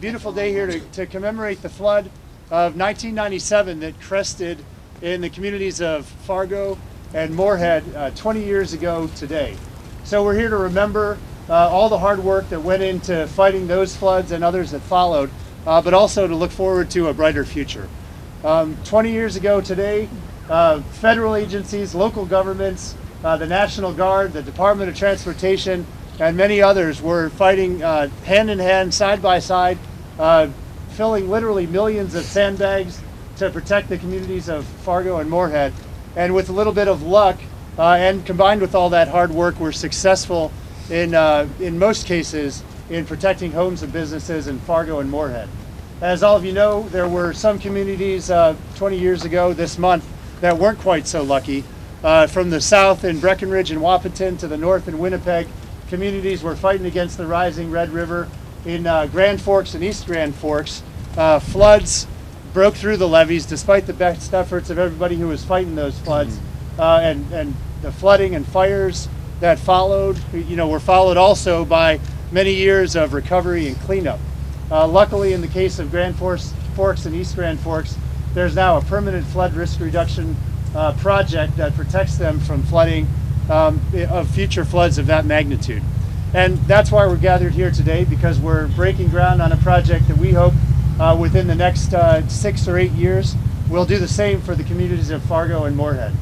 beautiful day here to commemorate the flood of 1997 that crested in the communities of Fargo and Moorhead 20 years ago today. So we're here to remember all the hard work that went into fighting those floods and others that followed, but also to look forward to a brighter future. 20 years ago today, federal agencies, local governments, the National Guard, the Department of Transportation, and many others were fighting hand in hand, side by side, filling literally millions of sandbags to protect the communities of Fargo and Moorhead. And with a little bit of luck, and combined with all that hard work, we're successful in most cases in protecting homes and businesses in Fargo and Moorhead. As all of you know, there were some communities 20 years ago this month that weren't quite so lucky. From the south in Breckenridge and Wahpeton to the north in Winnipeg, communities were fighting against the rising Red River. In Grand Forks and East Grand Forks, floods broke through the levees despite the best efforts of everybody who was fighting those floods. And the flooding and fires that followed, were followed also by many years of recovery and cleanup. Luckily, in the case of Grand Forks and East Grand Forks, there's now a permanent flood risk reduction project that protects them from flooding of future floods of that magnitude. And that's why we're gathered here today, because we're breaking ground on a project that we hope within the next 6 or 8 years will do the same for the communities of Fargo and Moorhead.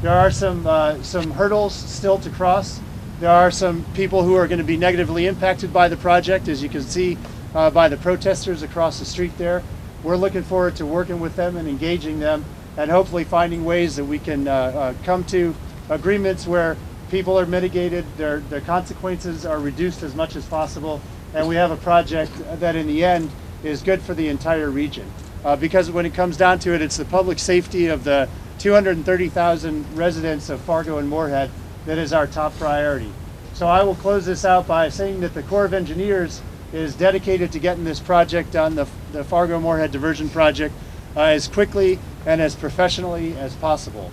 There are some hurdles still to cross. There are some people who are going to be negatively impacted by the project, as you can see by the protesters across the street there. We're looking forward to working with them and engaging them, and hopefully finding ways that we can come to agreements where people are mitigated, their consequences are reduced as much as possible, and we have a project that in the end is good for the entire region. Because when it comes down to it, it's the public safety of the 230,000 residents of Fargo and Moorhead that is our top priority. So I will close this out by saying that the Corps of Engineers is dedicated to getting this project done, the Fargo-Moorhead Diversion Project, as quickly and as professionally as possible.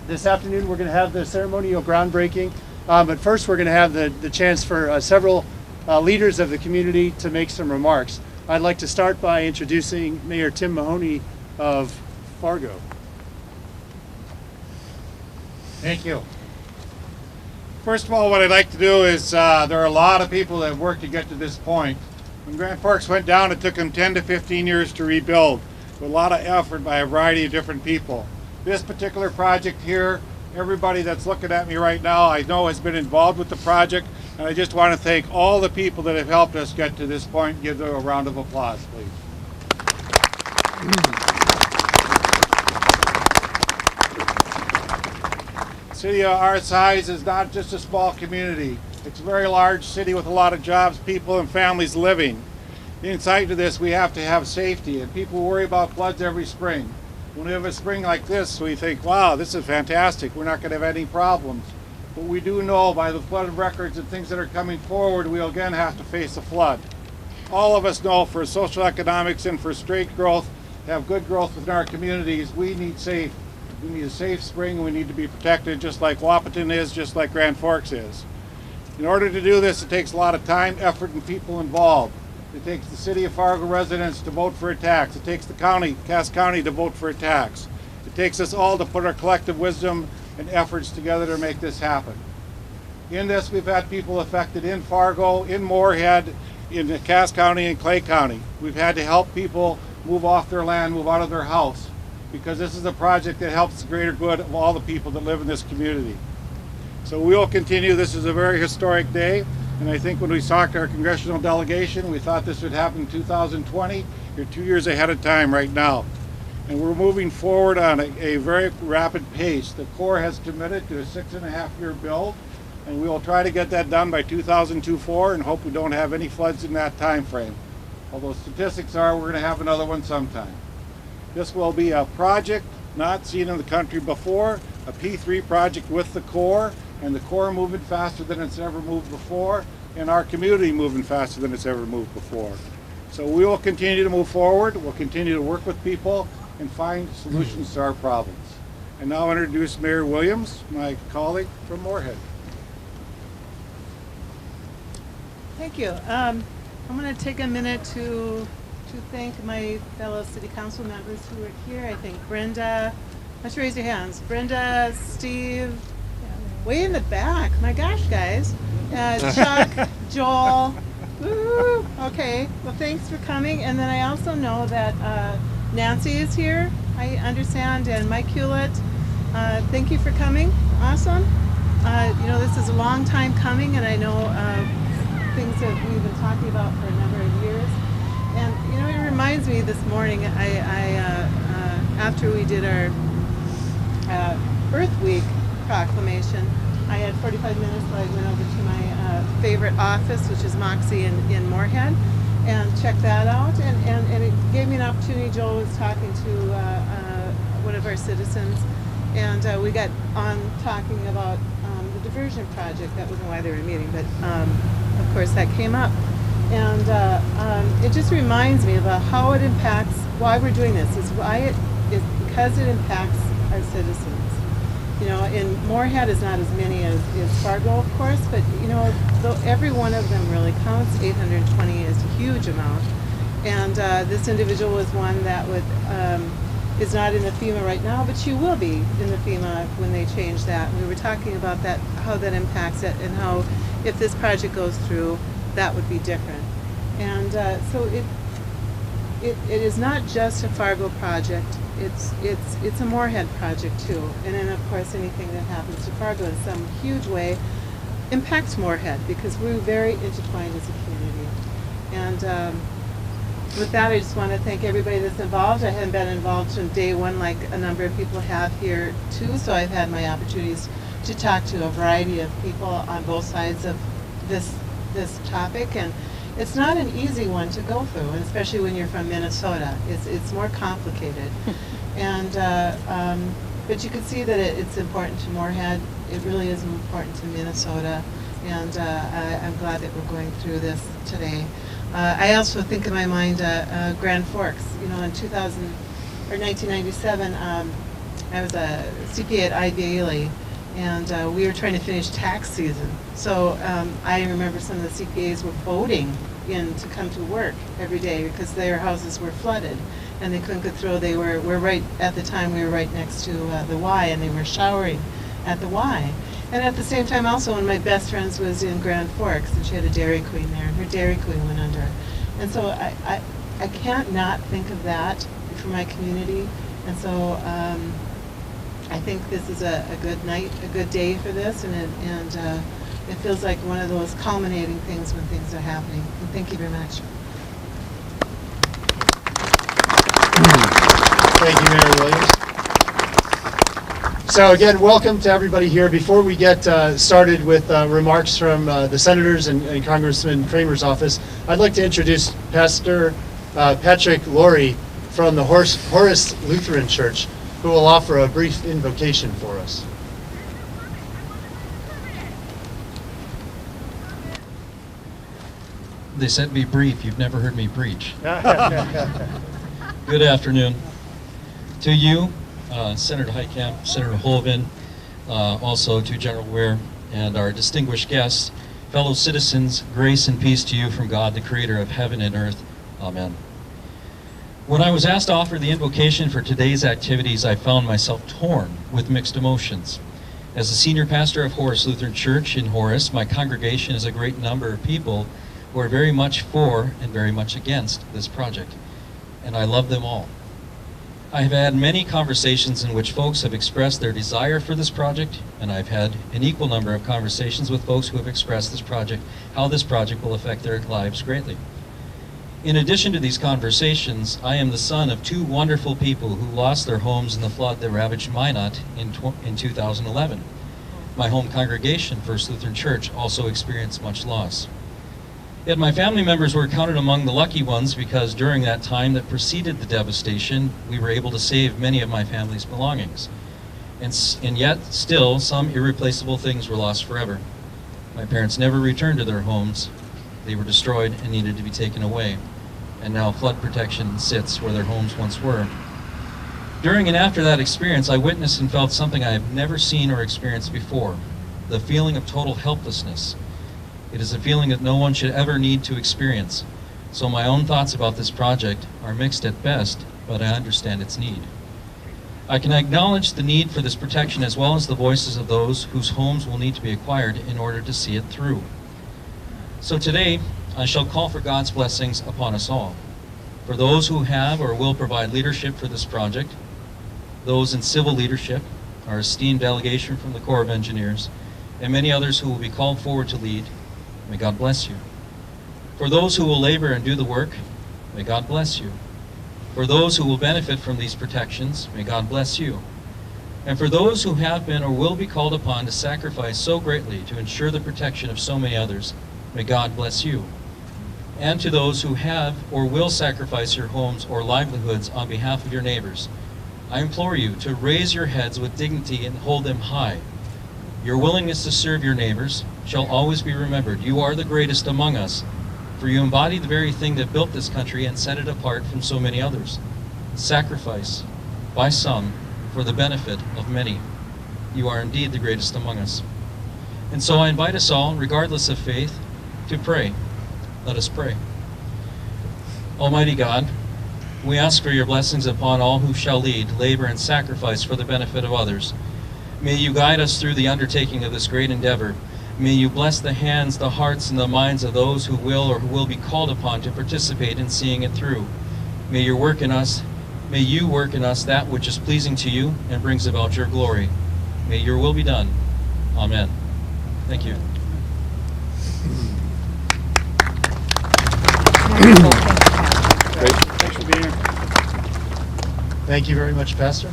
This afternoon we're going to have the ceremonial groundbreaking, but first we're going to have the chance for several leaders of the community to make some remarks. I'd like to start by introducing Mayor Tim Mahoney of Fargo. Thank you. First of all, what I'd like to do is, there are a lot of people that have worked to get to this point. When Grand Forks went down, it took them 10 to 15 years to rebuild, with a lot of effort by a variety of different people. This particular project here, everybody that's looking at me right now, I know has been involved with the project, and I just want to thank all the people that have helped us get to this point. Give them a round of applause, please. A city of our size is not just a small community. It's a very large city with a lot of jobs, people, and families living. Inside of this, we have to have safety, and people worry about floods every spring. When we have a spring like this, we think, wow, this is fantastic. We're not going to have any problems. But we do know by the flood records and things that are coming forward, we'll again have to face a flood. All of us know for social economics and for straight growth, to have good growth within our communities, we need safe. We need a safe spring, and we need to be protected just like Wahpeton is, just like Grand Forks is. In order to do this, it takes a lot of time, effort, and people involved. It takes the city of Fargo residents to vote for a tax. It takes the county, Cass County, to vote for a tax. It takes us all to put our collective wisdom and efforts together to make this happen. In this, we've had people affected in Fargo, in Moorhead, in Cass County, and Clay County. We've had to help people move off their land, move out of their house, because this is a project that helps the greater good of all the people that live in this community. So we will continue. This is a very historic day, and I think when we talked to our congressional delegation, we thought this would happen in 2020. You're 2 years ahead of time right now. And we're moving forward on a very rapid pace. The Corps has committed to a 6.5-year build, and we will try to get that done by 2024 and hope we don't have any floods in that time frame. Although statistics are we're going to have another one sometime. This will be a project not seen in the country before, a P3 project with the Corps, and the Corps moving faster than it's ever moved before, and our community moving faster than it's ever moved before. So we will continue to move forward, we'll continue to work with people, and find solutions to our problems. And now I'll introduce Mayor Williams, my colleague from Moorhead. Thank you. I'm going to take a minute to thank my fellow city council members who are here. I think Brenda, let's raise your hands. Brenda, Steve, way in the back. My gosh, guys. Chuck, Joel. Woo! Okay, well, thanks for coming. And then I also know that Nancy is here, I understand, and Mike Hewlett. Thank you for coming. Awesome. You know, this is a long time coming, and I know things that we've been talking about for a number of years. And you know, it reminds me this morning, after we did our Earth Week proclamation, I had 45 minutes, so I went over to my favorite office, which is Moxie in Moorhead, and checked that out. And it gave me an opportunity. Joel was talking to one of our citizens, and we got on talking about the diversion project. That wasn't why they were meeting, but of course that came up. And it just reminds me about how it impacts, why we're doing this. It's because it impacts our citizens. You know, and Moorhead is not as many as Fargo, of course, but you know, though every one of them really counts. 820 is a huge amount. And this individual was one that is not in the FEMA right now, but she will be in the FEMA when they change that. And we were talking about that, how that impacts it, and how if this project goes through, that would be different. And so it is not just a Fargo project. It's a Moorhead project too. And then of course anything that happens to Fargo in some huge way impacts Moorhead, because we're very intertwined as a community. And with that, I just want to thank everybody that's involved. I haven't been involved from day one like a number of people have here too, so I've had my opportunities to talk to a variety of people on both sides of this topic, and it's not an easy one to go through, and especially when you're from Minnesota. It's more complicated. And but you can see that it's important to Moorhead. It really is important to Minnesota, and I'm glad that we're going through this today. I also think in my mind Grand Forks. You know, in 1997, I was a CPA at Ideally, and we were trying to finish tax season. So I remember some of the CPAs were boating in to come to work every day because their houses were flooded and they couldn't get through. We're right at the time, we were right next to the Y, and they were showering at the Y. And at the same time also, one of my best friends was in Grand Forks, and she had a Dairy Queen there, and her Dairy Queen went under. And so I can't not think of that for my community. And so I think this is a good night, a good day for this, and it feels like one of those culminating things when things are happening. And thank you very much. Thank you, Mayor Williams. So again, welcome to everybody here. Before we get started with remarks from the senators and Congressman Kramer's office, I'd like to introduce Pastor Patrick Laurie from the Horace Lutheran Church, who will offer a brief invocation for us. They said be brief. You've never heard me preach. Good afternoon to you, Senator Heitkamp, Senator Hoeven, also to General Ware, and our distinguished guests, fellow citizens. Grace and peace to you from God, the creator of heaven and earth. Amen. When I was asked to offer the invocation for today's activities, I found myself torn with mixed emotions. As the senior pastor of Horace Lutheran Church in Horace, my congregation is a great number of people who are very much for and very much against this project, and I love them all. I have had many conversations in which folks have expressed their desire for this project, and I've had an equal number of conversations with folks who have expressed how this project will affect their lives greatly. In addition to these conversations, I am the son of two wonderful people who lost their homes in the flood that ravaged Minot in 2011. My home congregation, First Lutheran Church, also experienced much loss. Yet my family members were counted among the lucky ones, because during that time that preceded the devastation, we were able to save many of my family's belongings. And yet, still, some irreplaceable things were lost forever. My parents never returned to their homes. They were destroyed and needed to be taken away. And now flood protection sits where their homes once were. During and after that experience, I witnessed and felt something I have never seen or experienced before: the feeling of total helplessness. It is a feeling that no one should ever need to experience. So my own thoughts about this project are mixed at best, but I understand its need. I can acknowledge the need for this protection as well as the voices of those whose homes will need to be acquired in order to see it through. So today, I shall call for God's blessings upon us all. For those who have or will provide leadership for this project, those in civil leadership, our esteemed delegation from the Corps of Engineers, and many others who will be called forward to lead, may God bless you. For those who will labor and do the work, may God bless you. For those who will benefit from these protections, may God bless you. And for those who have been or will be called upon to sacrifice so greatly to ensure the protection of so many others, may God bless you. And to those who have or will sacrifice your homes or livelihoods on behalf of your neighbors, I implore you to raise your heads with dignity and hold them high. Your willingness to serve your neighbors shall always be remembered. You are the greatest among us, for you embody the very thing that built this country and set it apart from so many others. Sacrifice by some for the benefit of many. You are indeed the greatest among us. And so I invite us all, regardless of faith, to pray. Let us pray. Almighty God, we ask for your blessings upon all who shall lead, labor, and sacrifice for the benefit of others. May you guide us through the undertaking of this great endeavor. May you bless the hands, the hearts, and the minds of those who will or who will be called upon to participate in seeing it through. May you work in us that which is pleasing to you and brings about your glory. May your will be done. Amen. Thank you. Great. Thanks for being here. Thank you very much, Pastor.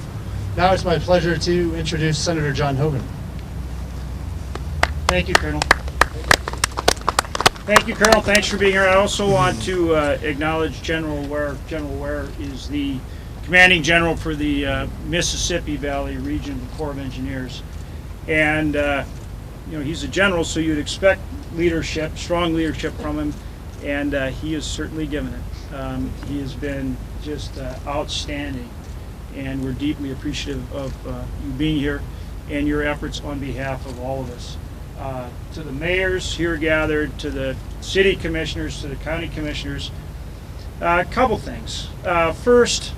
Now it's my pleasure to introduce Senator John Hoeven. Thank you, Colonel. Thank you, Colonel. Thanks for being here. I also want to acknowledge General Ware. General Ware is the commanding general for the Mississippi Valley region of the Corps of Engineers. And, he's a general, so you'd expect leadership, strong leadership from him, and he has certainly given it. He has been just outstanding, and we're deeply appreciative of you being here and your efforts on behalf of all of us. To the mayors here gathered, to the city commissioners, to the county commissioners, a couple things. First,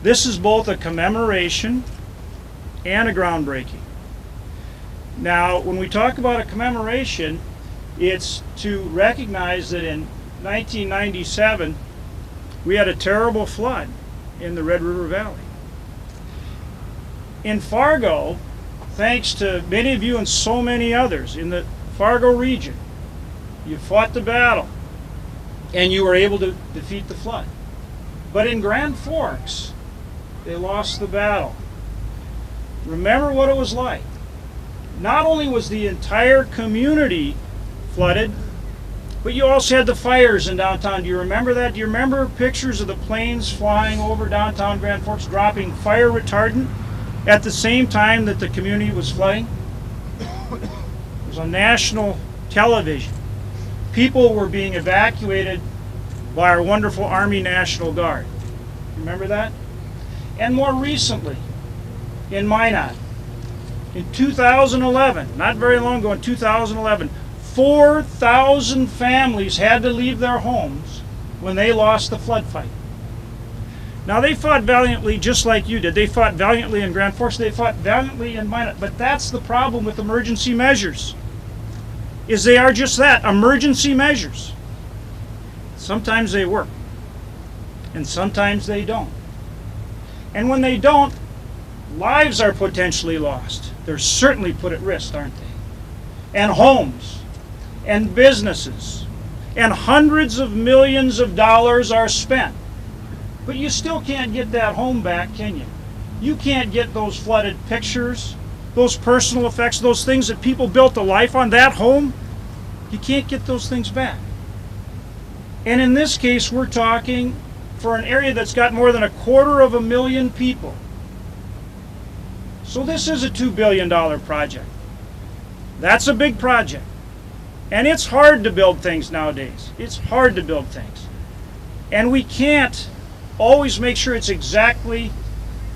this is both a commemoration and a groundbreaking. Now, when we talk about a commemoration, it's to recognize that in 1997, we had a terrible flood in the Red River Valley. In Fargo, thanks to many of you and so many others in the Fargo region, you fought the battle and you were able to defeat the flood. But in Grand Forks, they lost the battle. Remember what it was like. Not only was the entire community flooded, but you also had the fires in downtown. Do you remember that? Do you remember pictures of the planes flying over downtown Grand Forks dropping fire retardant at the same time that the community was flooding? It was on national television. People were being evacuated by our wonderful Army National Guard. Remember that? And more recently, in Minot, in 2011, not very long ago, in 2011, 4,000 families had to leave their homes when they lost the flood fight. Now, they fought valiantly just like you did. They fought valiantly in Grand Forks. They fought valiantly in Minot. But that's the problem with emergency measures, is they are just that, emergency measures. Sometimes they work, and sometimes they don't. And when they don't, lives are potentially lost. They're certainly put at risk, aren't they? And homes, and businesses, and hundreds of millions of dollars are spent. But you still can't get that home back, can you? You can't get those flooded pictures, those personal effects, those things that people built a life on, that home. You can't get those things back. And in this case, we're talking for an area that's got more than 250,000 people. So this is a $2 billion project. That's a big project. And it's hard to build things nowadays. It's hard to build things. And we can't always make sure it's exactly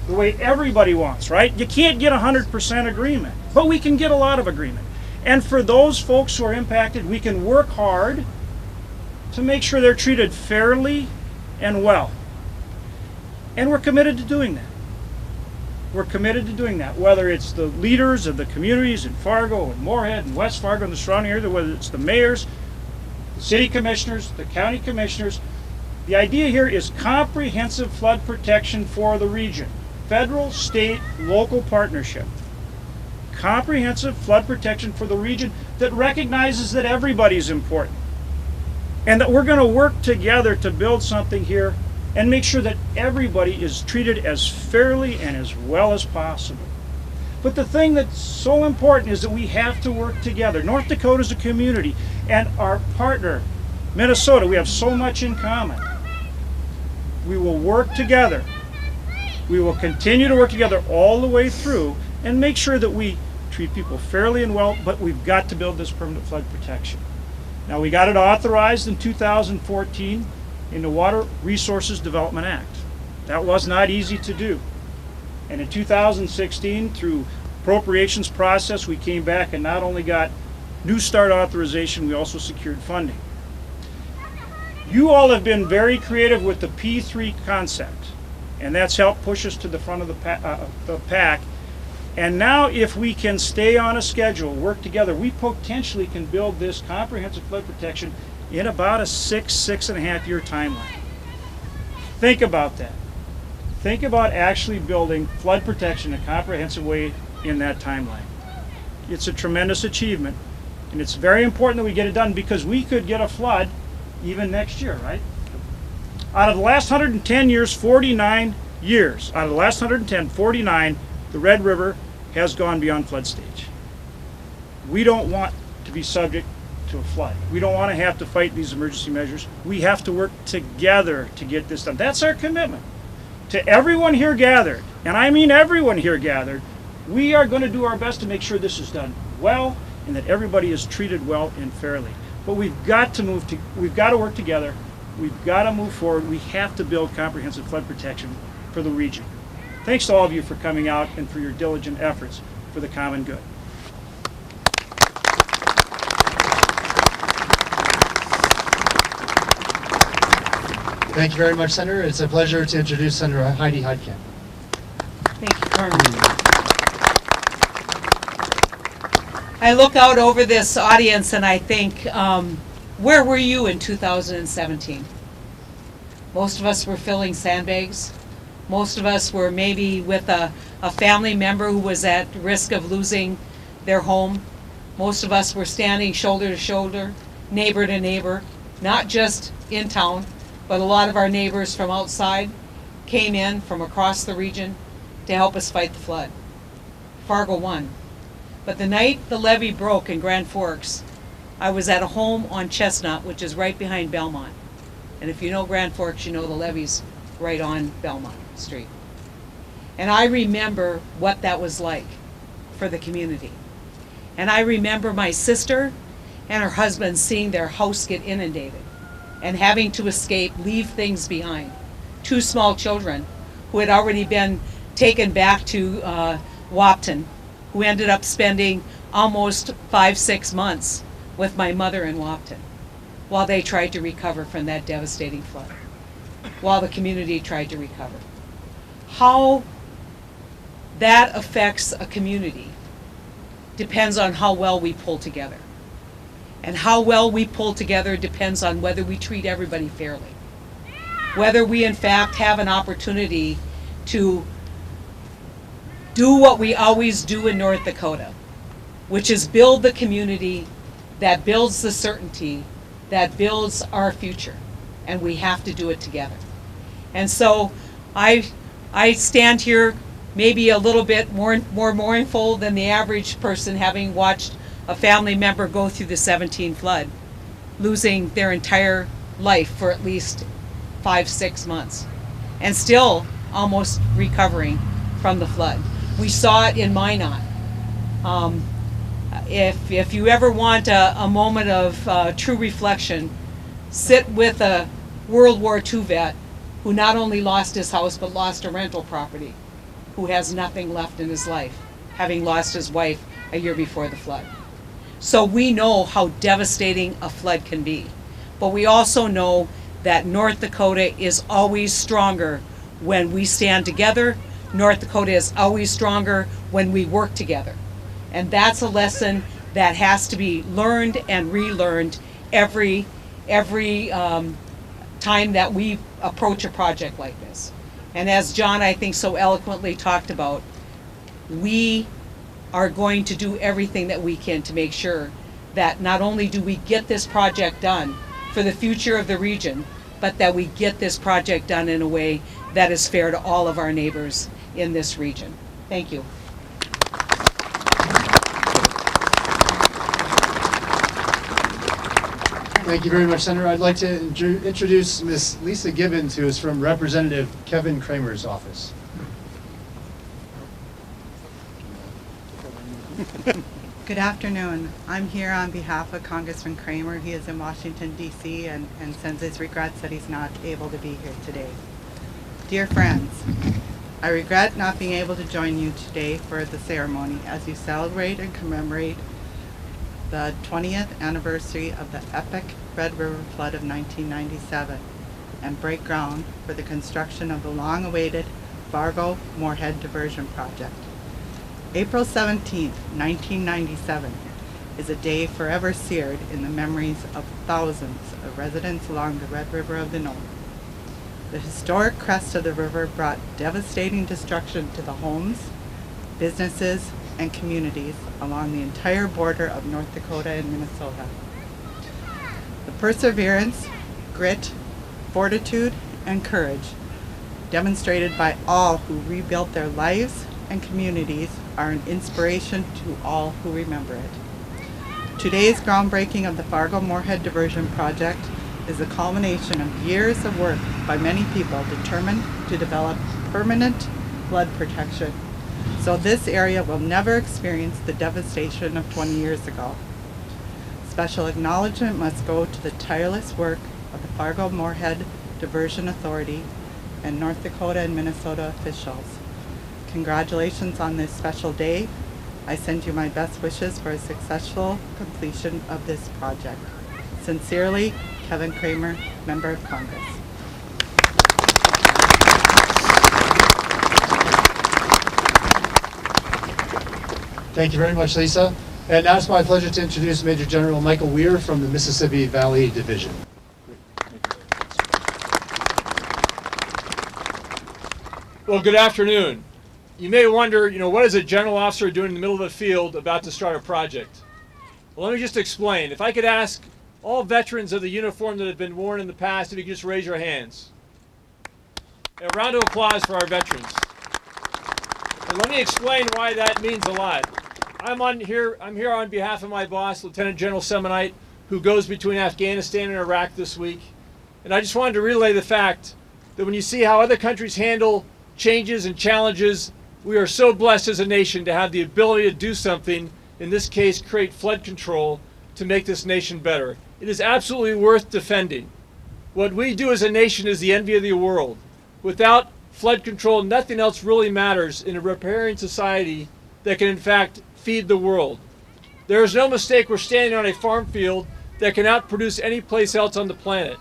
the way everybody wants, right? You can't get 100% agreement, but we can get a lot of agreement. And for those folks who are impacted, we can work hard to make sure they're treated fairly and well. And we're committed to doing that. We're committed to doing that, whether it's the leaders of the communities in Fargo and Moorhead and West Fargo and the surrounding area, whether it's the mayors, the city commissioners, the county commissioners. The idea here is comprehensive flood protection for the region. Federal, state, local partnership. Comprehensive flood protection for the region that recognizes that everybody's important. And that we're going to work together to build something here and make sure that everybody is treated as fairly and as well as possible. But the thing that's so important is that we have to work together. North Dakota is a community, and our partner, Minnesota, we have so much in common. We will work together. We will continue to work together all the way through and make sure that we treat people fairly and well, but we've got to build this permanent flood protection. Now, we got it authorized in 2014 in the Water Resources Development Act. That was not easy to do. And in 2016, through appropriations process, we came back and not only got New Start authorization, we also secured funding. You all have been very creative with the P3 concept, and that's helped push us to the front of the pack. And now, if we can stay on a schedule, work together, we potentially can build this comprehensive flood protection in about a 6.5 year timeline. Think about that. Think about actually building flood protection in a comprehensive way in that timeline. It's a tremendous achievement, and it's very important that we get it done because we could get a flood even next year, right? Out of the last 110 years, 49 years, out of the last 110, 49, the Red River has gone beyond flood stage. We don't want to be subject to a flood. We don't want to have to fight these emergency measures. We have to work together to get this done. That's our commitment. To everyone here gathered, and I mean everyone here gathered, we are going to do our best to make sure this is done well and that everybody is treated well and fairly. But we've got to work together. We've got to move forward. We have to build comprehensive flood protection for the region. Thanks to all of you for coming out and for your diligent efforts for the common good. Thank you very much, Senator. It's a pleasure to introduce Senator Heidi Heitkamp. Thank you, Carmen. I look out over this audience and I think, where were you in 2017? Most of us were filling sandbags. Most of us were maybe with a family member who was at risk of losing their home. Most of us were standing shoulder to shoulder, neighbor to neighbor, not just in town, but a lot of our neighbors from outside came in from across the region to help us fight the flood. Fargo won. But the night the levee broke in Grand Forks, I was at a home on Chestnut, which is right behind Belmont. And if you know Grand Forks, you know the levee's right on Belmont Street. And I remember what that was like for the community. And I remember my sister and her husband seeing their house get inundated and having to escape, leave things behind. 2 small children who had already been taken back to Wapton, who ended up spending almost 5-6 months with my mother in Wapton while they tried to recover from that devastating flood, while the community tried to recover. How that affects a community depends on how well we pull together. And how well we pull together depends on whether we treat everybody fairly. Whether we in fact have an opportunity to do what we always do in North Dakota, which is build the community that builds the certainty, that builds our future. And we have to do it together. And so I stand here maybe a little bit more mournful than the average person, having watched a family member go through the 17 flood, losing their entire life for at least 5-6 months, and still almost recovering from the flood. We saw it in Minot. If you ever want a moment of true reflection, sit with a World War II vet who not only lost his house but lost a rental property, who has nothing left in his life, having lost his wife a year before the flood. So we know how devastating a flood can be. but we also know that North Dakota is always stronger when we stand together. North Dakota is always stronger when we work together. And that's a lesson that has to be learned and relearned every time that we approach a project like this. And as John, I think, so eloquently talked about, we are going to do everything that we can to make sure that not only do we get this project done for the future of the region, but that we get this project done in a way that is fair to all of our neighbors in this region. Thank you. Thank you very much, Senator. I'd like to introduce Ms. Lisa Gibbons, who is from Representative Kevin Kramer's office. Good afternoon. I'm here on behalf of Congressman Kramer. He is in Washington, D.C. and sends his regrets that he's not able to be here today. Dear friends, I regret not being able to join you today for the ceremony as you celebrate and commemorate the 20th anniversary of the epic Red River flood of 1997 and break ground for the construction of the long-awaited Fargo-Moorhead Diversion Project. April 17, 1997 is a day forever seared in the memories of thousands of residents along the Red River of the North. The historic crest of the river brought devastating destruction to the homes, businesses, and communities along the entire border of North Dakota and Minnesota. The perseverance, grit, fortitude, and courage demonstrated by all who rebuilt their lives and communities are an inspiration to all who remember it. Today's groundbreaking of the Fargo-Moorhead Diversion Project is a culmination of years of work by many people determined to develop permanent flood protection so this area will never experience the devastation of 20 years ago. Special acknowledgement must go to the tireless work of the Fargo-Moorhead Diversion Authority and North Dakota and Minnesota officials. Congratulations on this special day. I send you my best wishes for a successful completion of this project. Sincerely, Kevin Kramer, Member of Congress. Thank you very much, Lisa. And now it's my pleasure to introduce Major General Michael Weir from the Mississippi Valley Division. Well, good afternoon. You may wonder, what is a general officer doing in the middle of the field about to start a project? Well, let me just explain. If I could ask all veterans of the uniform that have been worn in the past, if you could just raise your hands. A round of applause for our veterans. And let me explain why that means a lot. I'm here on behalf of my boss, Lieutenant General Semonite, who goes between Afghanistan and Iraq this week. And I just wanted to relay the fact that when you see how other countries handle changes and challenges, we are so blessed as a nation to have the ability to do something, in this case, create flood control to make this nation better. It is absolutely worth defending. What we do as a nation is the envy of the world. Without flood control, nothing else really matters in a riparian society that can, in fact, feed the world. There is no mistake we're standing on a farm field that can outproduce any place else on the planet.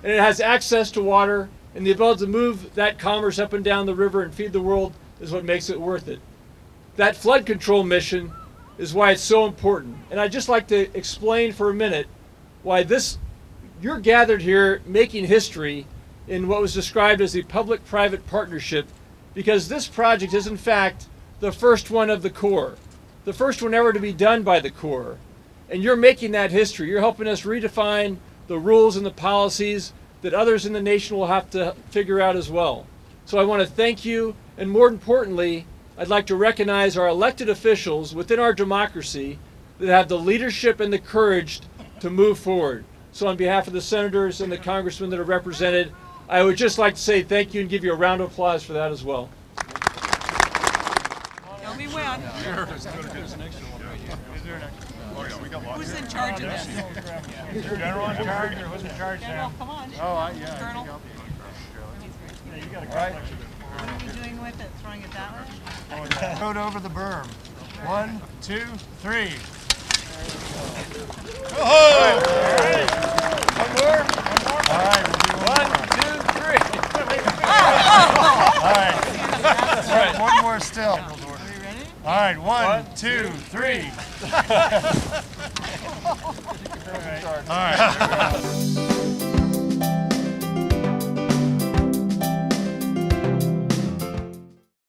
And it has access to water, and the ability to move that commerce up and down the river and feed the world is what makes it worth it. That flood control mission is why it's so important. And I'd just like to explain for a minute why you're gathered here making history in what was described as the public-private partnership, because this project is in fact the first one of the Corps, the first one ever to be done by the Corps. And you're making that history. You're helping us redefine the rules and the policies that others in the nation will have to figure out as well. So I want to thank you, and more importantly, I'd like to recognize our elected officials within our democracy that have the leadership and the courage to move forward. So on behalf of the senators and the congressmen that are represented, I would just like to say thank you and give you a round of applause for that as well. Tell me when. Who's in charge of this? General in charge, or who's in charge, General, come on. yeah. Colonel. All right. What are you doing with it? Throwing it that way? Throw it over the berm. 1, 2, 3. Oh! One more. That's right. One more still. All right, one, two, three. All right.